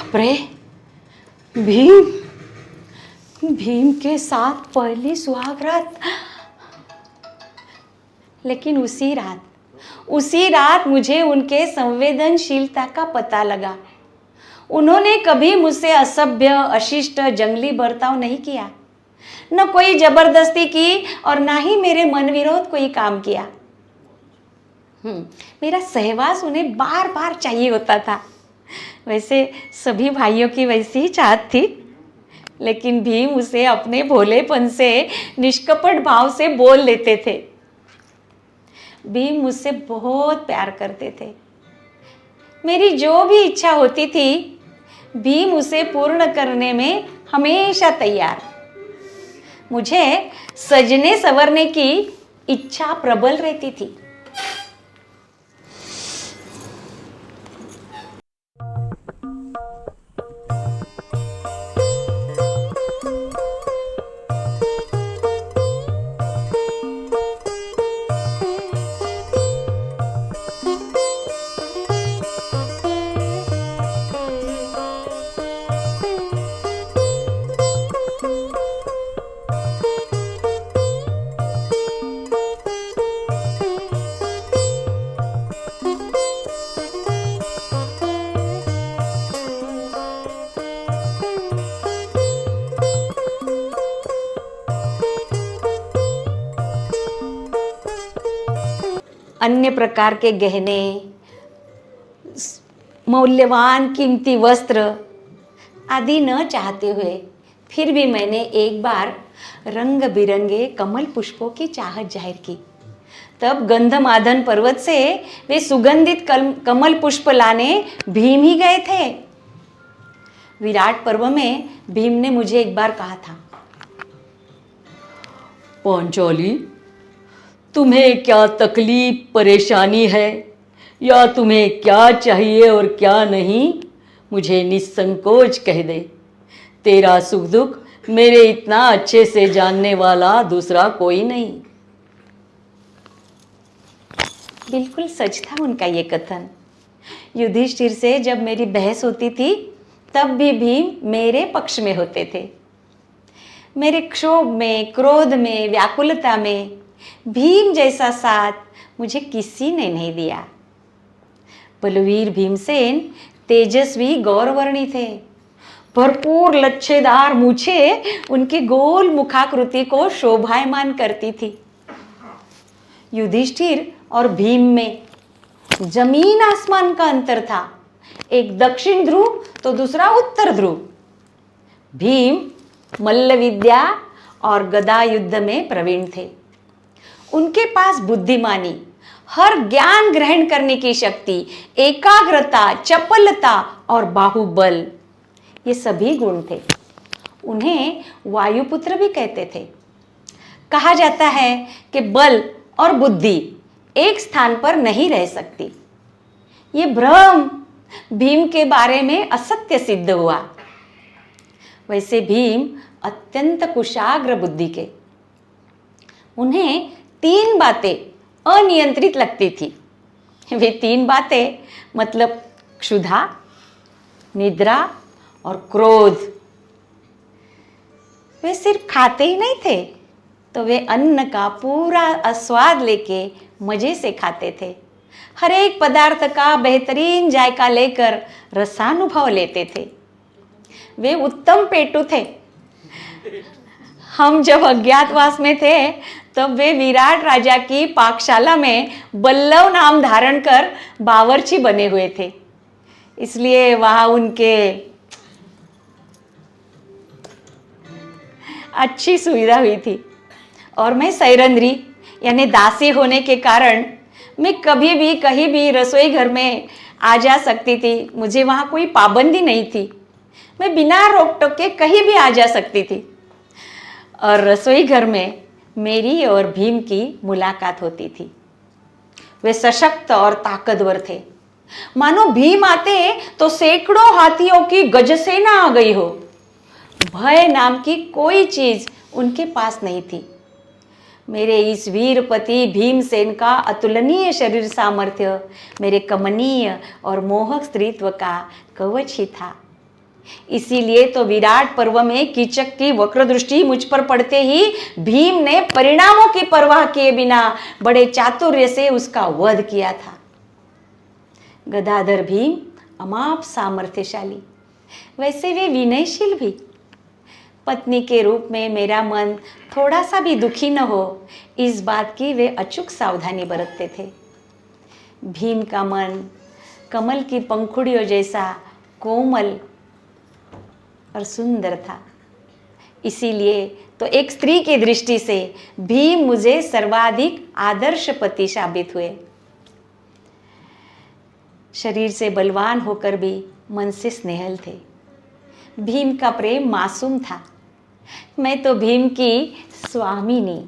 बाप रे, भीम भीम के साथ पहली सुहाग रात। लेकिन उसी रात मुझे उनके संवेदनशीलता का पता लगा। उन्होंने कभी मुझसे असभ्य, अशिष्ट, जंगली बर्ताव नहीं किया, न कोई जबरदस्ती की और ना ही मेरे मन विरोध कोई काम किया। मेरा सहवास उन्हें बार बार चाहिए होता था। वैसे सभी भाइयों की वैसी ही चाहत थी, लेकिन भीम उसे अपने भोलेपन से, निष्कपट भाव से बोल लेते थे। भीम मुझसे बहुत प्यार करते थे। मेरी जो भी इच्छा होती थी, भीम उसे पूर्ण करने में हमेशा तैयार। मुझे सजने संवरने की इच्छा प्रबल रहती थी। अन्य प्रकार के गहने, मूल्यवान कीमती वस्त्र आदि न चाहते हुए फिर भी मैंने एक बार रंग बिरंगे कमल पुष्पों की चाहत जाहिर की। तब गंधमादन पर्वत से वे सुगंधित कमल पुष्प लाने भीम ही गए थे। विराट पर्व में भीम ने मुझे एक बार कहा था, पांचाली, तुम्हें क्या तकलीफ परेशानी है, या तुम्हें क्या चाहिए और क्या नहीं, मुझे निसंकोच कह दे। तेरा सुख दुख मेरे इतना अच्छे से जानने वाला दूसरा कोई नहीं। बिल्कुल सच था उनका ये कथन। युधिष्ठिर से जब मेरी बहस होती थी, तब भी भीम मेरे पक्ष में होते थे। मेरे क्षोभ में, क्रोध में, व्याकुलता में भीम जैसा साथ मुझे किसी ने नहीं दिया। बलवीर भीमसेन तेजस्वी गौरवर्णी थे। भरपूर लच्छेदार मूछें उनकी गोल मुखाकृति को शोभायमान करती थी। युधिष्ठिर और भीम में जमीन आसमान का अंतर था। एक दक्षिण ध्रुव तो दूसरा उत्तर ध्रुव। भीम मल्ल विद्या और गदा युद्ध में प्रवीण थे। उनके पास बुद्धिमानी, हर ज्ञान ग्रहण करने की शक्ति, एकाग्रता, चपलता और बाहुबल, ये सभी गुण थे। उन्हें वायुपुत्र भी कहते थे। कहा जाता है कि बल और बुद्धि एक स्थान पर नहीं रह सकती। ये भ्रम भीम के बारे में असत्य सिद्ध हुआ। वैसे भीम अत्यंत कुशाग्र बुद्धि के। उन्हें 3 बातें अनियंत्रित लगती थी। वे 3 बातें मतलब क्षुधा, निद्रा और क्रोध। वे सिर्फ खाते ही नहीं थे, तो वे अन्न का पूरा आस्वाद लेके मजे से खाते थे। हर एक पदार्थ का बेहतरीन जायका लेकर रसानुभव लेते थे। वे उत्तम पेटू थे। हम जब अज्ञातवास में थे, तब वे विराट राजा की पाकशाला में बल्लव नाम धारण कर बावर्ची बने हुए थे। इसलिए वहां उनके अच्छी सुविधा हुई थी। और मैं सैरंद्री यानी दासी होने के कारण मैं कभी भी कहीं भी रसोई घर में आ जा सकती थी। मुझे वहाँ कोई पाबंदी नहीं थी। मैं बिना रोक टोक के कहीं भी आ जा सकती थी। और रसोई घर में मेरी और भीम की मुलाकात होती थी। वे सशक्त और ताकतवर थे। मानो भीम आते तो सैकड़ों हाथियों की गजसेना आ गई हो। भय नाम की कोई चीज उनके पास नहीं थी। मेरे इस वीरपति भीमसेन का अतुलनीय शरीर सामर्थ्य मेरे कमनीय और मोहक स्त्रीत्व का कवच ही था। इसीलिए तो विराट पर्व में कीचक की वक्र दृष्टि मुझ पर पड़ते ही भीम ने परिणामों की परवाह किए बिना बड़े चातुर्य से उसका वध किया था। गदाधर भीम अमाप सामर्थ्यशाली, वैसे वे विनयशील भी। पत्नी के रूप में मेरा मन थोड़ा सा भी दुखी न हो, इस बात की वे अचूक सावधानी बरतते थे। भीम का मन कमल की पंखुड़ियों जैसा कोमल और सुंदर था। इसीलिए तो एक स्त्री की दृष्टि से भीम मुझे सर्वाधिक आदर्श पति साबित हुए। शरीर से बलवान होकर भी मन से स्नेहल थे। भीम का प्रेम मासूम था। मैं तो भीम की स्वामिनी,